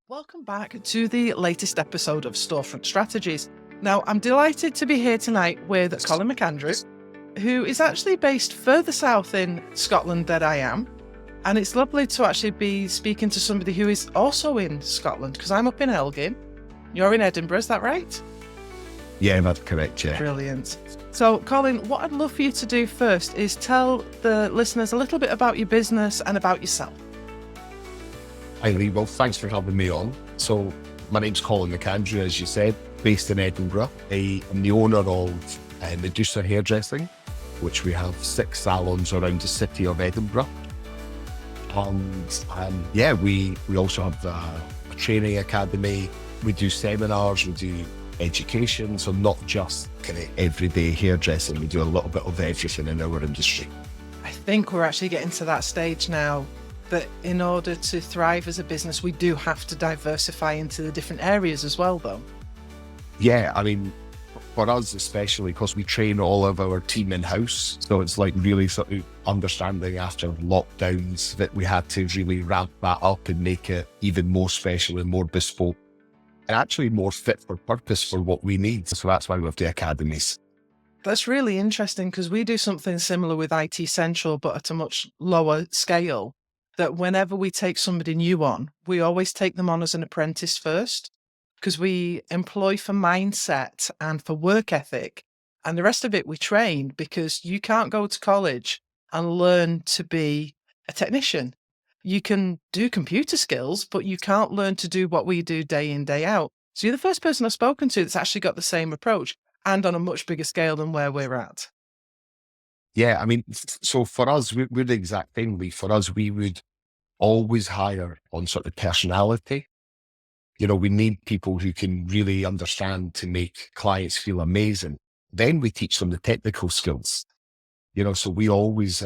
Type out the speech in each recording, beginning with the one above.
Welcome back to the latest episode of Storefront Strategies. Now, I'm delighted to be here tonight with Colin McAndrew, who is actually based further south in Scotland than I am. And it's lovely to actually be speaking to somebody who is also in Scotland, because I'm up in Elgin. You're in Edinburgh, is that right? Yeah, that's correct, yeah. Brilliant. So, Colin, what I'd love for you to do first is tell the listeners a little bit about your business and about yourself. Hi Lee, well thanks for having me on. So my name's Colin McAndrew, as you said, based in Edinburgh. I am the owner of Medusa Hairdressing, which we have 6 salons around the city of Edinburgh. And we also have a training academy. We do seminars, we do education, so not just kind of everyday hairdressing. We do a little bit of everything in our industry. I think we're actually getting to that stage now that in order to thrive as a business, we do have to diversify into the different areas as well, though. Yeah, I mean, for us especially, because we train all of our team in-house, so it's like really sort of understanding after lockdowns that we had to really ramp that up and make it even more special and more bespoke and actually more fit for purpose for what we need. So that's why we have the academies. That's really interesting because we do something similar with IT Central, but at a much lower scale. That whenever we take somebody new on, we always take them on as an apprentice first, because we employ for mindset and for work ethic, and the rest of it we train, because you can't go to college and learn to be a technician. You can do computer skills, but you can't learn to do what we do day in, day out. So you're the first person I've spoken to that's actually got the same approach and on a much bigger scale than where we're at. Yeah, I mean, so for us, we're the exact same, Lee. For us, we would always hire on sort of personality. You know, we need people who can really understand to make clients feel amazing. Then we teach them the technical skills, you know, so we always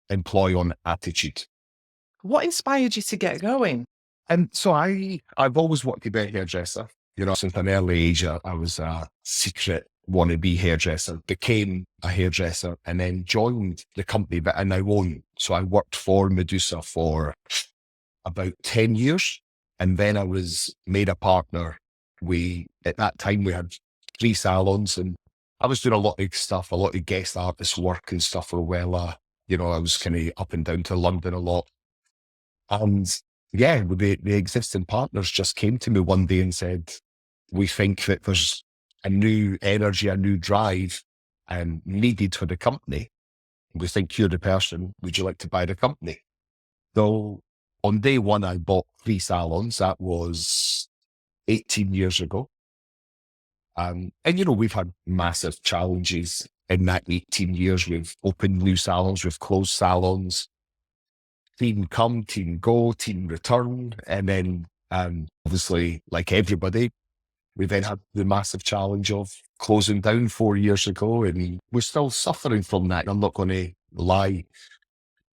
employ on attitude. What inspired you to get going? And so I've always wanted to be a hairdresser, you know, since an early age. I was a secret wannabe hairdresser, became a hairdresser, and then joined the company that I now own. So I worked for Medusa for about 10 years, and then I was made a partner. At that time, we had 3 salons, and I was doing a lot of stuff, a lot of guest artist work and stuff for Wella. You know, I was kind of up and down to London a lot. And yeah, the existing partners just came to me one day and said, we think that there's a new energy, a new drive needed for the company. We think you're the person. Would you like to buy the company? So on day one, I bought 3 salons. That was 18 years ago. And, you know, we've had massive challenges in that 18 years. We've opened new salons, we've closed salons, team come, team go, team return. And then obviously, like everybody, we then had the massive challenge of closing down 4 years ago, and we're still suffering from that. I'm not going to lie.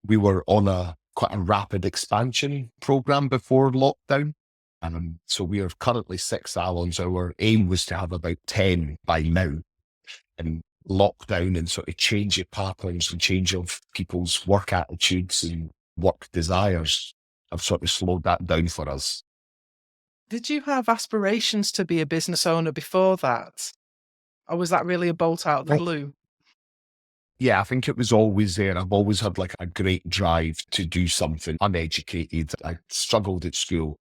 We were on quite a rapid expansion program before lockdown. So we are currently 6 salons. Our aim was to have about 10 by now. And lockdown and sort of change of patterns and change of people's work attitudes and work desires have sort of slowed that down for us. Did you have aspirations to be a business owner before that? Or was that really a bolt out of the blue? Yeah, I think it was always there. I've always had like a great drive to do something. Uneducated. I struggled at school.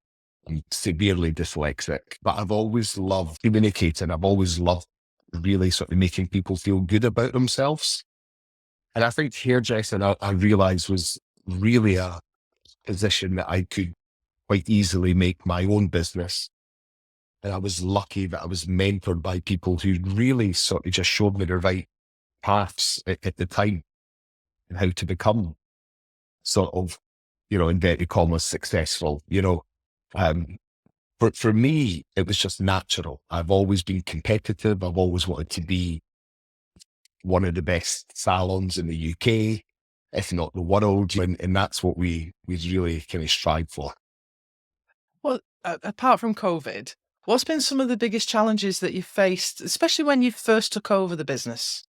I'm severely dyslexic, but I've always loved communicating. I've always loved really sort of making people feel good about themselves. And I think hairdressing, I realized, was really a position that I could quite easily make my own business. And I was lucky that I was mentored by people who really sort of just showed me the right paths at the time and how to become sort of, you know, inverted commas, successful, you know. But for me, it was just natural. I've always been competitive. I've always wanted to be one of the best salons in the UK, if not the world. And that's what we really kind of strive for. Well, apart from COVID, what's been some of the biggest challenges that you've faced, especially when you first took over the business?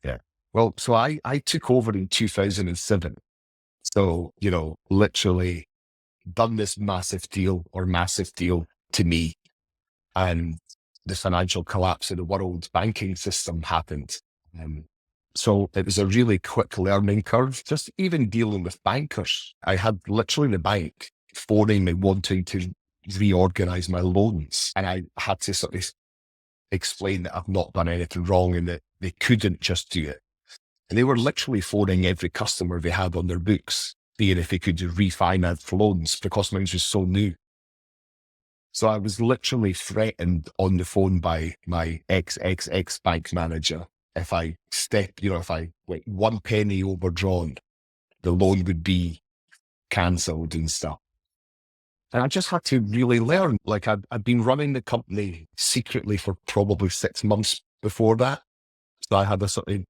Yeah. Well, so I took over in 2007. So, you know, literally done this massive deal to me, and the financial collapse of the world banking system happened. Um, so it was a really quick learning curve, just even dealing with bankers. I had literally the bank phoning me wanting to reorganize my loans. And I had to sort of explain that I've not done anything wrong and that they couldn't just do it. And they were literally phoning every customer they had on their books, seeing if they could refinance loans because mine was so new. So I was literally threatened on the phone by my ex bank manager. If I if I went one penny overdrawn, the loan would be cancelled and stuff. And I just had to really learn. Like I'd been running the company secretly for probably 6 months before that. So I had a sort of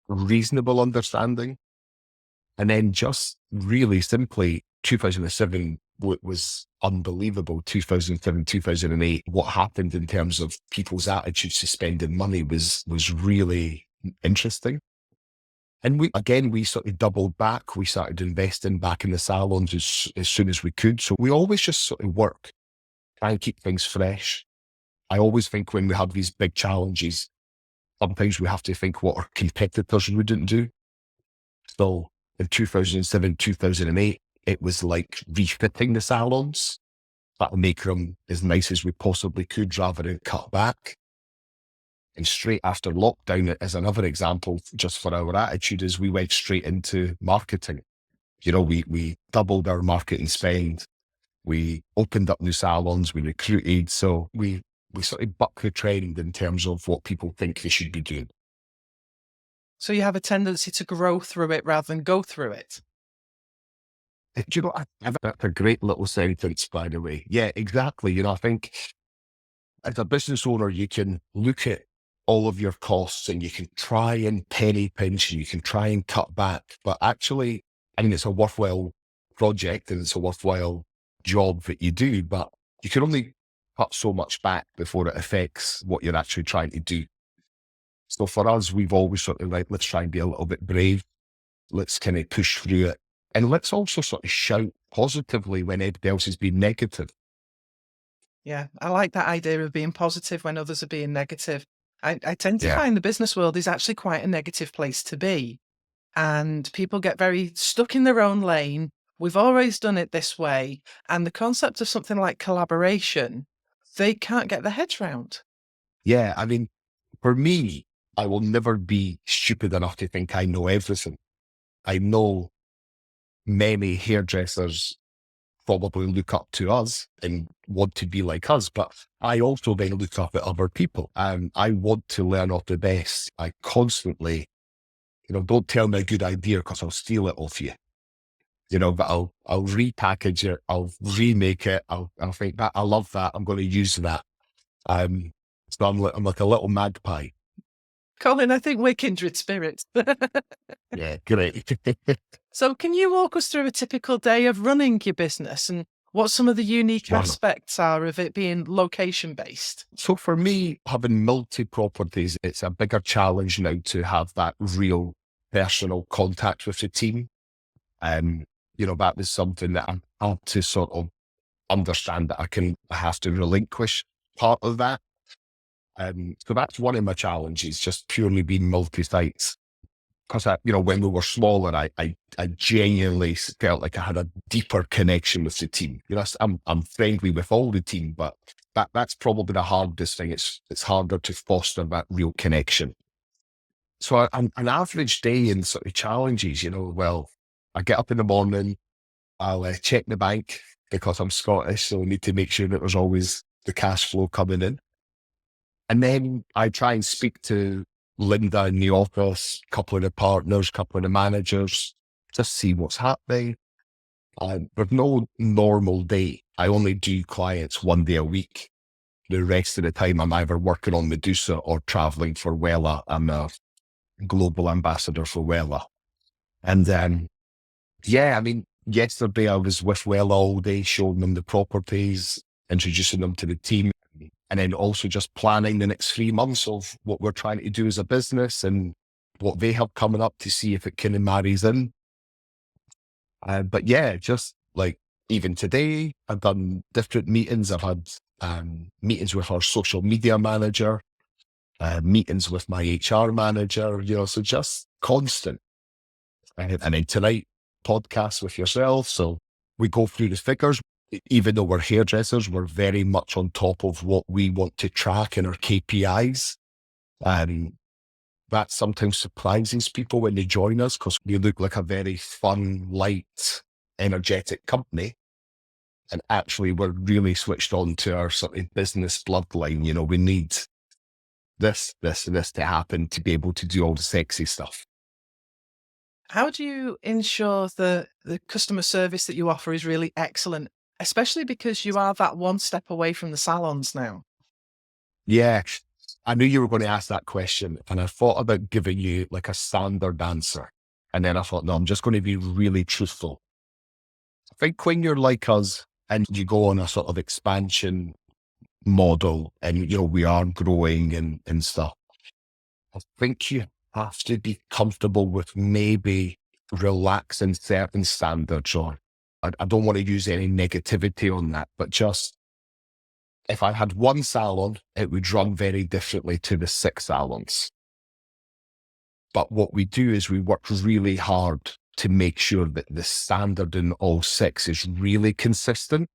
reasonable understanding. And then just really simply 2007 was unbelievable. 2007, 2008, what happened in terms of people's attitudes to spending money was really interesting. And we sort of doubled back. We started investing back in the salons as soon as we could. So we always just sort of work, try and keep things fresh. I always think when we have these big challenges, sometimes we have to think what our competitors wouldn't do. So in 2007, 2008, it was like refitting the salons, that will make them as nice as we possibly could rather than cut back. And straight after lockdown, as another example, just for our attitude, is we went straight into marketing. You know, we doubled our marketing spend. We opened up new salons, we recruited. So we sort of buck the trend in terms of what people think they should be doing. So you have a tendency to grow through it rather than go through it. Do you know, that's a great little sentence, by the way. Yeah, exactly. You know, I think as a business owner, you can look at all of your costs and you can try and penny pinch and you can try and cut back. But actually, I mean, it's a worthwhile project and it's a worthwhile job that you do, but you can only cut so much back before it affects what you're actually trying to do. So for us, we've always sort of like, let's try and be a little bit brave. Let's kind of push through it. And let's also sort of shout positively when everybody else has been negative. Yeah, I like that idea of being positive when others are being negative. I tend to Yeah. find the business world is actually quite a negative place to be. And people get very stuck in their own lane. We've always done it this way. And the concept of something like collaboration, they can't get their heads round. Yeah. I mean, for me, I will never be stupid enough to think I know everything. I know many hairdressers probably look up to us and want to be like us, but I also then look up at other people and I want to learn off the best. I constantly, don't tell me a good idea because I'll steal it off you, but I'll repackage it. I'll remake it. I'll think that I love that. I'm going to use that. So I'm like a little magpie. Colin, I think we're kindred spirits. Yeah, great. So can you walk us through a typical day of running your business and what some of the unique Wow. aspects are of it being location-based? So for me, having multi-properties, it's a bigger challenge now to have that real personal contact with the team. That was something that I had to sort of understand that I have to relinquish part of that. So that's one of my challenges, just purely being multi-sites. Because when we were smaller, I genuinely felt like I had a deeper connection with the team. I'm friendly with all the team, but that's probably the hardest thing. It's harder to foster that real connection. So an average day in sort of challenges, well, I get up in the morning, I'll check the bank because I'm Scottish, so I need to make sure that there's always the cash flow coming in. And then I try and speak to Linda in the office, a couple of the partners, a couple of the managers, just see what's happening. There's no normal day. I only do clients 1 day a week. The rest of the time, I'm either working on Medusa or traveling for Wella. I'm a global ambassador for Wella. And then, yesterday I was with Wella all day, showing them the properties, introducing them to the team, and then also just planning the next 3 months of what we're trying to do as a business and what they have coming up to see if it kind of marries in. But yeah, just like even today, I've done different meetings. I've had meetings with our social media manager, meetings with my HR manager, so just constant. And then tonight, podcast with yourself. So we go through the figures. Even though we're hairdressers, we're very much on top of what we want to track in our KPIs. That sometimes surprises people when they join us because we look like a very fun, light, energetic company. And actually, we're really switched on to our sort of business bloodline. We need this, this, and this to happen to be able to do all the sexy stuff. How do you ensure that the customer service that you offer is really excellent, especially because you are that one step away from the salons now? Yeah, I knew you were going to ask that question, and I thought about giving you like a standard answer. And then I thought, no, I'm just going to be really truthful. I think when you're like us and you go on a sort of expansion model and, we are growing and stuff, I think you have to be comfortable with maybe relaxing certain standards, or I don't want to use any negativity on that, but just if I had one salon, it would run very differently to the 6 salons. But what we do is we work really hard to make sure that the standard in all 6 is really consistent.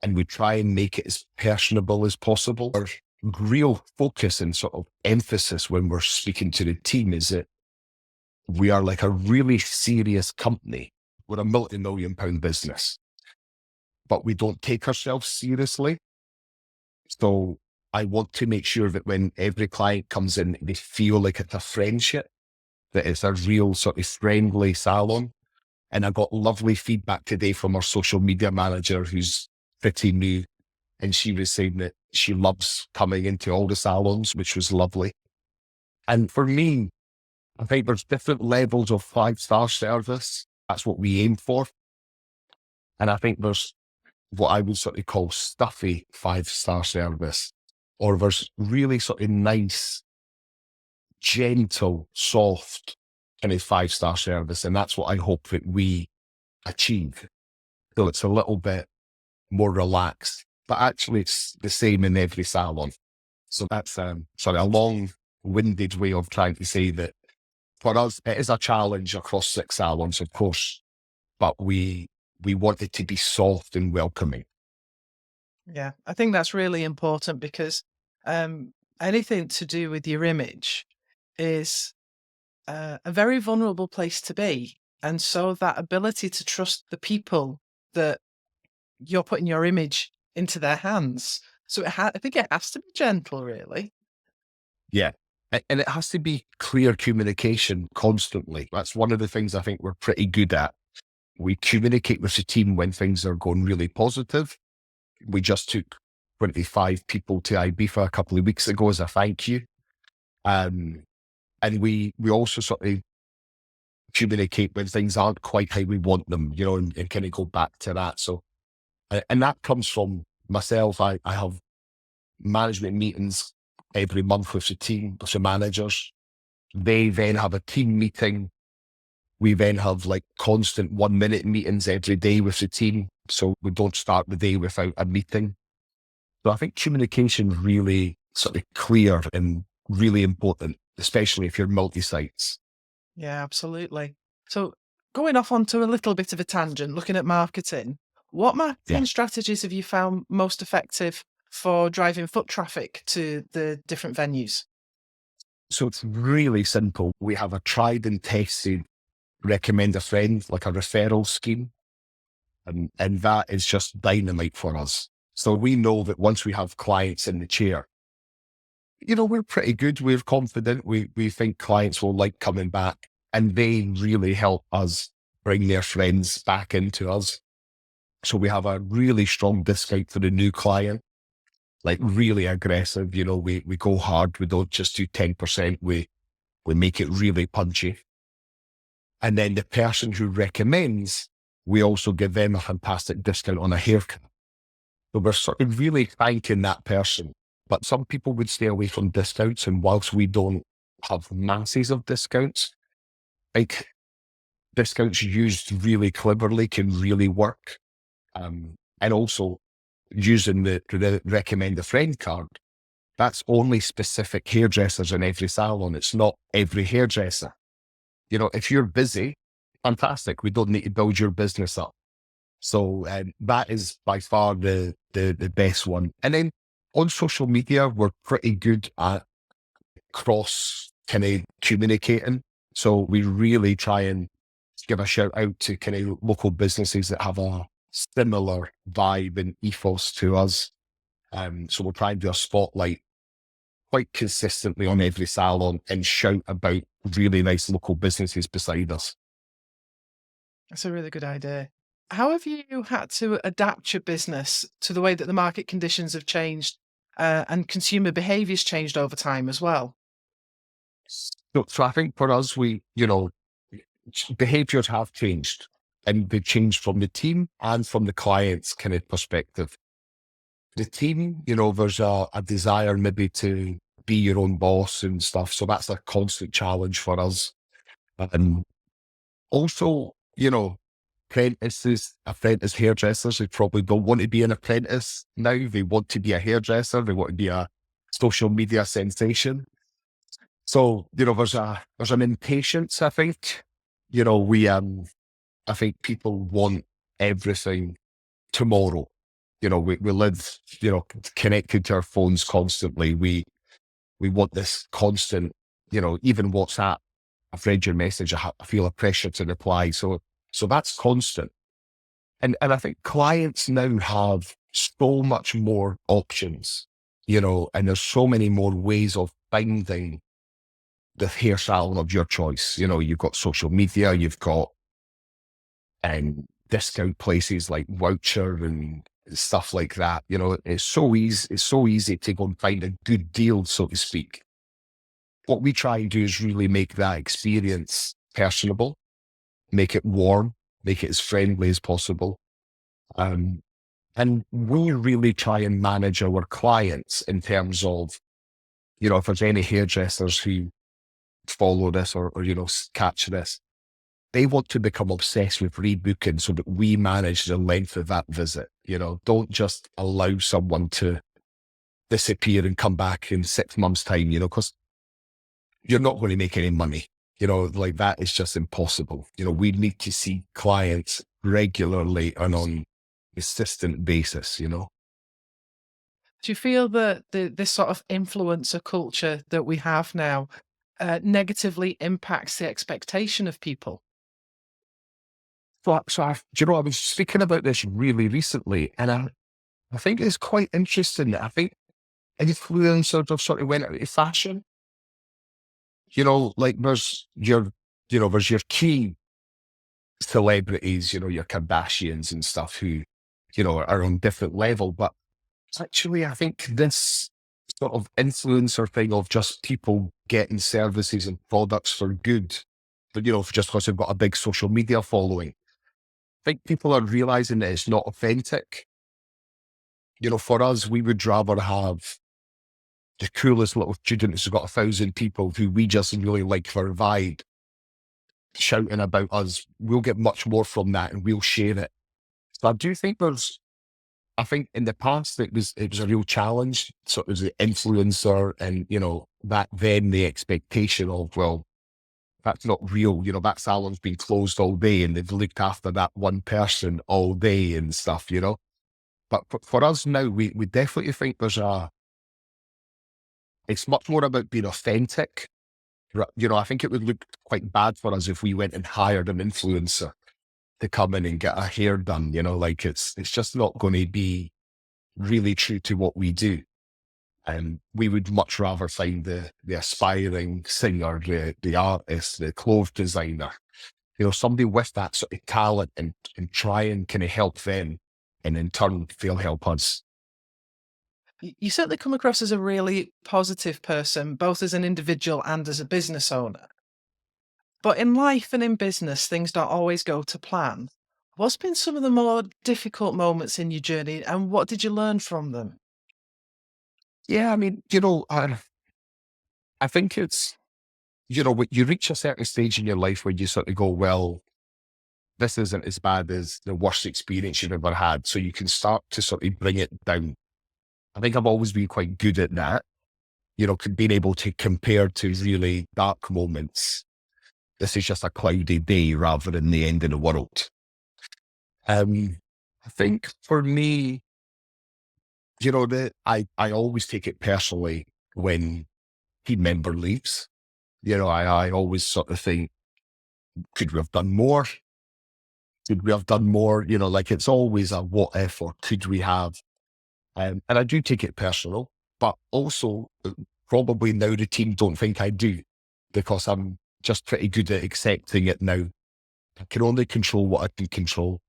And we try and make it as personable as possible. Our real focus and sort of emphasis when we're speaking to the team is that we are like a really serious company. We're a multi-million pound business, but we don't take ourselves seriously. So I want to make sure that when every client comes in, they feel like it's a friendship, that it's a real sort of friendly salon. And I got lovely feedback today from our social media manager, who's pretty new. And she was saying that she loves coming into all the salons, which was lovely. And for me, I think there's different levels of 5-star service. That's what we aim for. And I think there's what I would sort of call stuffy 5-star service, or there's really sort of nice, gentle, soft kind of 5-star service. And that's what I hope that we achieve. So it's a little bit more relaxed, but actually it's the same in every salon. So that's a long-winded way of trying to say that for us, it is a challenge across 6 salons, of course, but we want it to be soft and welcoming. Yeah, I think that's really important because anything to do with your image is a very vulnerable place to be. And so that ability to trust the people that you're putting your image into their hands. So I think it has to be gentle, really. Yeah. And it has to be clear communication constantly. That's one of the things I think we're pretty good at. We communicate with the team when things are going really positive. We just took 25 people to Ibiza a couple of weeks ago as a thank you. And we also sort of communicate when things aren't quite how we want them, and kind of go back to that. So, and that comes from myself. I have management meetings every month with the team, with the managers. They then have a team meeting. We then have like constant 1-minute meetings every day with the team. So we don't start the day without a meeting. So I think communication really sort of clear and really important, especially if you're multi-sites. Yeah, absolutely. So going off onto a little bit of a tangent, looking at marketing, what Yeah. marketing strategies have you found most effective for driving foot traffic to the different venues? So it's really simple. We have a tried and tested recommend a friend, like a referral scheme. And that is just dynamite for us. So we know that once we have clients in the chair, we're pretty good. We're confident. We think clients will like coming back, and they really help us bring their friends back into us. So we have a really strong discount for the new client, like really aggressive. We go hard. We don't just do 10%. We make it really punchy. And then the person who recommends, we also give them a fantastic discount on a haircut. So we're sort of really thanking that person. But some people would stay away from discounts. And whilst we don't have masses of discounts, like discounts used really cleverly can really work. And also using the recommend a friend card. That's only specific hairdressers in every salon. It's not every hairdresser. If you're busy, fantastic. We don't need to build your business up. So that is by far the best one. And then on social media, we're pretty good at cross kind of communicating. So we really try and give a shout out to kind of local businesses that have a similar vibe and ethos to us. So we'll try and do a spotlight quite consistently on every salon and shout about really nice local businesses beside us. That's a really good idea. How have you had to adapt your business to the way that the market conditions have changed and consumer behaviours changed over time as well? So I think for us, behaviors have changed, and they changed from the team and from the client's kind of perspective. The team, there's a desire maybe to be your own boss and stuff. So that's a constant challenge for us. And also, apprentice hairdressers who probably don't want to be an apprentice now. They want to be a hairdresser. They want to be a social media sensation. So, there's an impatience, I think. I think people want everything tomorrow. We live, connected to our phones constantly. We want this constant, even WhatsApp. I've read your message. I feel a pressure to reply. So that's constant. And I think clients now have so much more options, and there's so many more ways of finding the hair salon of your choice. You've got social media, you've got discount places like Voucher and stuff like that. It's so easy. It's so easy to go and find a good deal, so to speak. What we try and do is really make that experience personable, make it warm, make it as friendly as possible. And we really try and manage our clients in terms of, if there's any hairdressers who follow this or catch this, they want to become obsessed with rebooking so that we manage the length of that visit. Don't just allow someone to disappear and come back in 6 months' time, because you're not going to make any money. Like that is just impossible. We need to see clients regularly and on a consistent basis. Do you feel that this sort of influencer culture that we have now negatively impacts the expectation of people? I was speaking about this really recently, and I think it's quite interesting. I think influencers have sort of went out of fashion. Like there's your key celebrities, your Kardashians and stuff who, are on different level. But actually, I think this sort of influencer thing of just people getting services and products for good, but, just because they've got a big social media following, I think people are realizing that it's not authentic. For us, we would rather have the coolest little student who's got 1,000 people who we just really like for a vibe shouting about us. We'll get much more from that and we'll share it. So I do think I think in the past it was a real challenge. So it was the influencer and, back then the expectation of, well, that's not real. That salon's been closed all day and they've looked after that one person all day and stuff, But for us now, we definitely think it's much more about being authentic. I think it would look quite bad for us if we went and hired an influencer to come in and get our hair done, like it's just not going to be really true to what we do. And we would much rather find the aspiring singer, the artist, the clothes designer, somebody with that sort of talent and try and kind of help them. And in turn, they'll help us. You certainly come across as a really positive person, both as an individual and as a business owner. But in life and in business, things don't always go to plan. What's been some of the more difficult moments in your journey, and what did you learn from them? Yeah, I mean, I think it's, when you reach a certain stage in your life where you sort of go, well, this isn't as bad as the worst experience you've ever had. So you can start to sort of bring it down. I think I've always been quite good at that, being able to compare to really dark moments. This is just a cloudy day rather than the end of the world. I think for me, I always take it personally when team member leaves. I always sort of think, could we have done more? Could we have done more? Like it's always a what if or could we have? And I do take it personal, but also probably now the team don't think I do because I'm just pretty good at accepting it now. I can only control what I can control.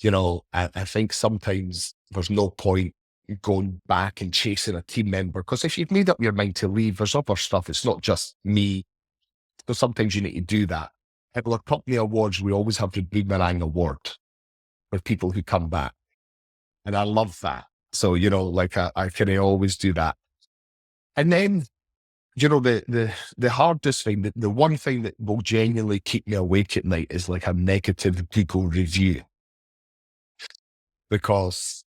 I think sometimes there's no point going back and chasing a team member because if you've made up your mind to leave, there's other stuff. It's not just me. So sometimes you need to do that. At our company awards, we always have the Boomerang Award for people who come back. And I love that. So, like I can always do that. And then, the hardest thing, the one thing that will genuinely keep me awake at night is like a negative Google review. Because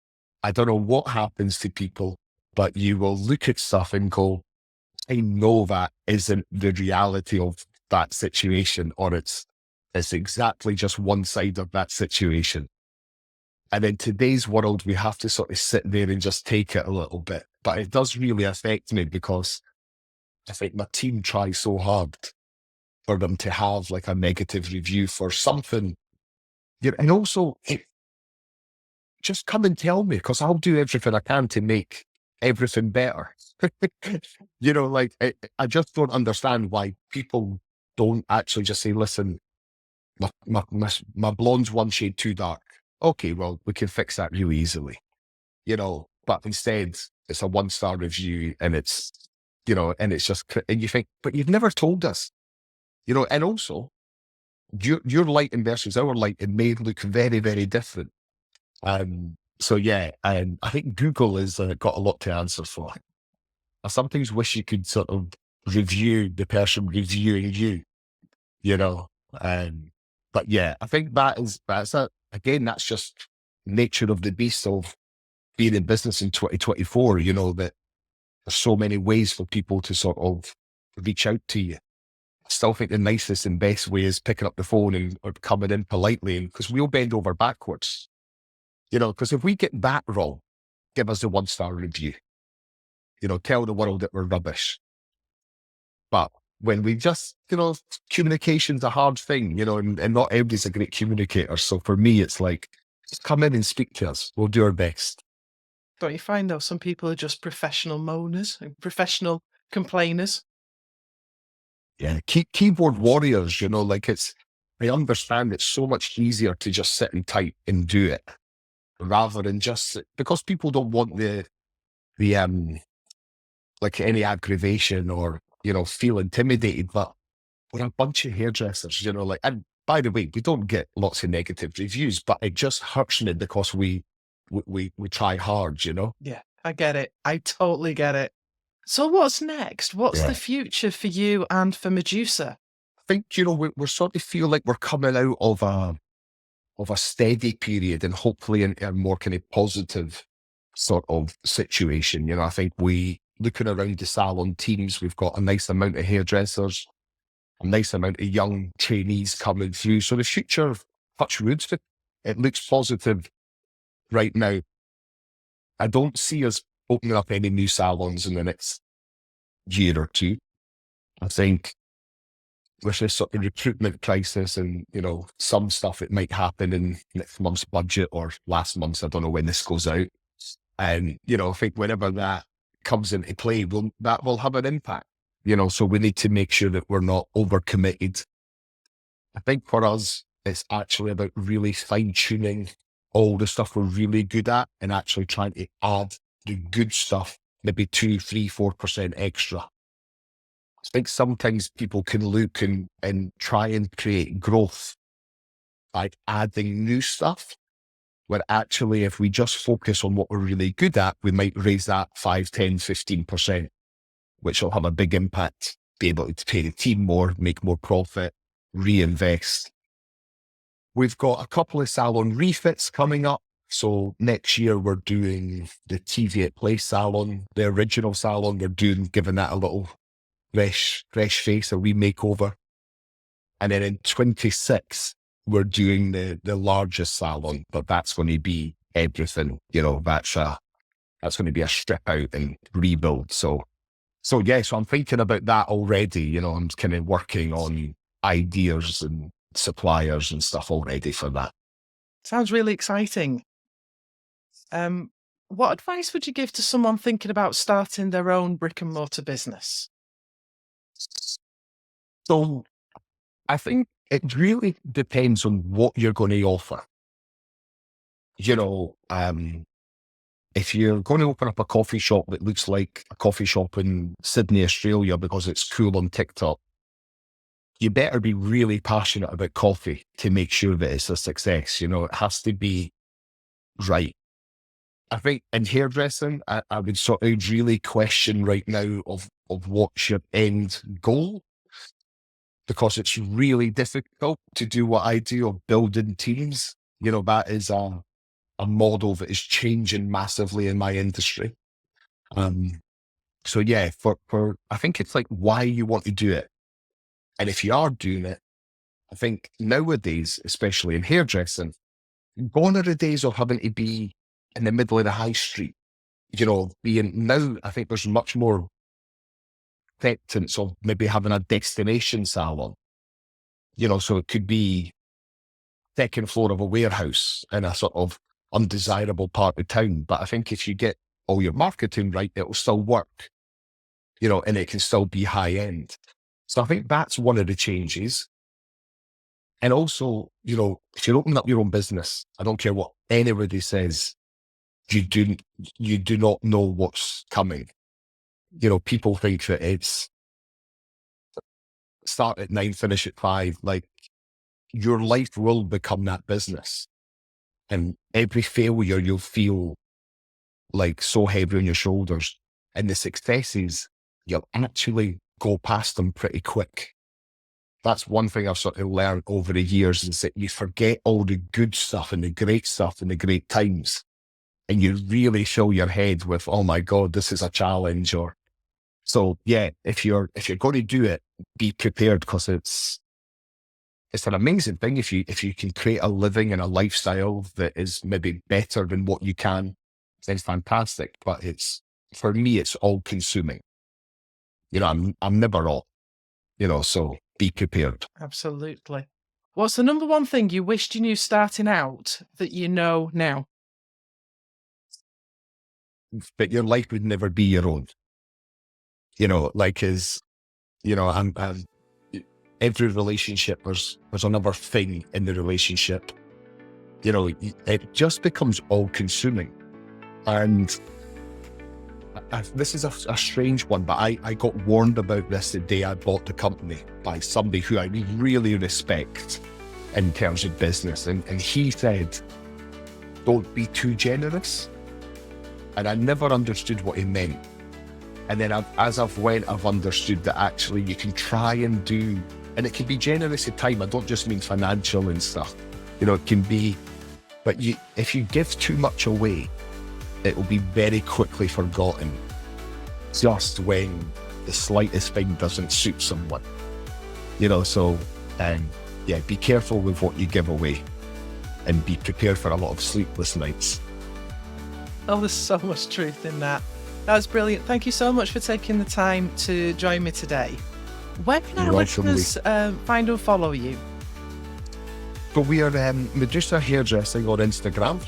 I don't know what happens to people, but you will look at stuff and go, I know that isn't the reality of that situation, or it's exactly just one side of that situation. And in today's world, we have to sort of sit there and just take it a little bit. But it does really affect me because I think my team tries so hard for them to have like a negative review for something. And also, just come and tell me because I'll do everything I can to make everything better. Like I just don't understand why people don't actually just say, listen, my blonde's one shade too dark. Okay, well, we can fix that really easily, but instead it's a 1-star review and it's, and it's just, and you think, but you've never told us, and also your lighting versus our lighting may look very, very different. So yeah, and I think Google has got a lot to answer for. I sometimes wish you could sort of review the person reviewing you, you know. But yeah, I think that's it. Again, that's just nature of the beast of being in business in 2024, that there's so many ways for people to sort of reach out to you. I still think the nicest and best way is picking up the phone and or coming in politely, and because we'll bend over backwards, because if we get that wrong, give us a 1-star review. Tell the world that we're rubbish. But when we just, communication's a hard thing, and not everybody's a great communicator. So for me, it's like, just come in and speak to us. We'll do our best. Don't you find, though, some people are just professional moaners and professional complainers? Yeah. Keyboard warriors, like I understand it's so much easier to just sit and type and do it rather than just, because people don't want the like any aggravation or, feel intimidated, but we're a bunch of hairdressers, and by the way, we don't get lots of negative reviews, but it just hurts me because we try hard, Yeah, I get it. I totally get it. So what's next? What's Yeah. the future for you and for Medusa? I think, we're sort of feel like we're coming out of a steady period and hopefully a more kind of positive sort of situation. I think looking around the salon teams, we've got a nice amount of hairdressers, a nice amount of young trainees coming through. So the future, touch wood, it looks positive right now. I don't see us opening up any new salons in the next year or two. I think with this sort of recruitment crisis and, some stuff that might happen in next month's budget or last month's, I don't know when this goes out. And, I think whenever that comes into play, that will have an impact, so we need to make sure that we're not overcommitted. I think for us, it's actually about really fine tuning all the stuff we're really good at and actually trying to add the good stuff, maybe 2, 3, 4% extra. I think sometimes people can look and try and create growth by adding new stuff, where actually if we just focus on what we're really good at, we might raise that 5, 10, 15%, which will have a big impact, be able to pay the team more, make more profit, reinvest. We've got a couple of salon refits coming up. So next year we're doing the TV at Place salon, the original salon. We're giving that a little fresh face, a wee makeover. And then in 26, we're doing the largest salon, but that's going to be everything. That's going to be a strip out and rebuild. So I'm thinking about that already. I'm kind of working on ideas and suppliers and stuff already for that. Sounds really exciting. What advice would you give to someone thinking about starting their own brick and mortar business? So I think it really depends on what you're going to offer. If you're going to open up a coffee shop that looks like a coffee shop in Sydney, Australia, because it's cool on TikTok, you better be really passionate about coffee to make sure that it's a success. It has to be right. I think in hairdressing, I would sort of really question right now of what's your end goal, because it's really difficult to do what I do of building teams. That is a model that is changing massively in my industry. So yeah, for I think it's like why you want to do it. And if you are doing it, I think nowadays, especially in hairdressing, gone are the days of having to be in the middle of the high street. Now I think there's much more acceptance of maybe having a destination salon. So it could be second floor of a warehouse in a sort of undesirable part of town. But I think if you get all your marketing right, it will still work, and it can still be high end. So I think that's one of the changes. And also, if you're opening up your own business, I don't care what anybody says, you do not know what's coming. People think that it's start at 9, finish at 5. Like, your life will become that business. And every failure you'll feel like so heavy on your shoulders. And the successes, you'll actually go past them pretty quick. That's one thing I've sort of learned over the years, is that you forget all the good stuff and the great stuff and the great times. And you really fill your head with, oh my God, this is a challenge. So yeah, if you're going to do it, be prepared, because it's an amazing thing if you can create a living and a lifestyle that is maybe better than what you can. Then it's fantastic. But for me, it's all consuming. I'm never all. So be prepared. Absolutely. What's the number one thing you wished you knew starting out that you know now? But your life would never be your own. Every relationship, there's another thing in the relationship. It just becomes all consuming. And this is a strange one, but I got warned about this the day I bought the company by somebody who I really respect in terms of business. And he said, don't be too generous. And I never understood what he meant. And then as I've understood that actually you can try and do, and it can be generous in time. I don't just mean financial and stuff. It can be, but if you give too much away, it will be very quickly forgotten just when the slightest thing doesn't suit someone. So be careful with what you give away and be prepared for a lot of sleepless nights. Oh, there's so much truth in that. That's brilliant. Thank you so much for taking the time to join me today. Where can our listeners find and follow you? But we are Medusa Hairdressing on Instagram,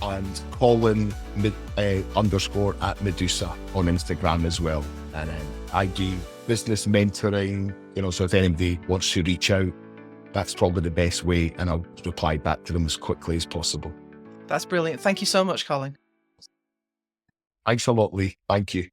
and Colin _ at Medusa on Instagram as well. And I do business mentoring, so if anybody wants to reach out, that's probably the best way, and I'll reply back to them as quickly as possible. That's brilliant. Thank you so much, Colin. Thanks a lot, Lee. Thank you.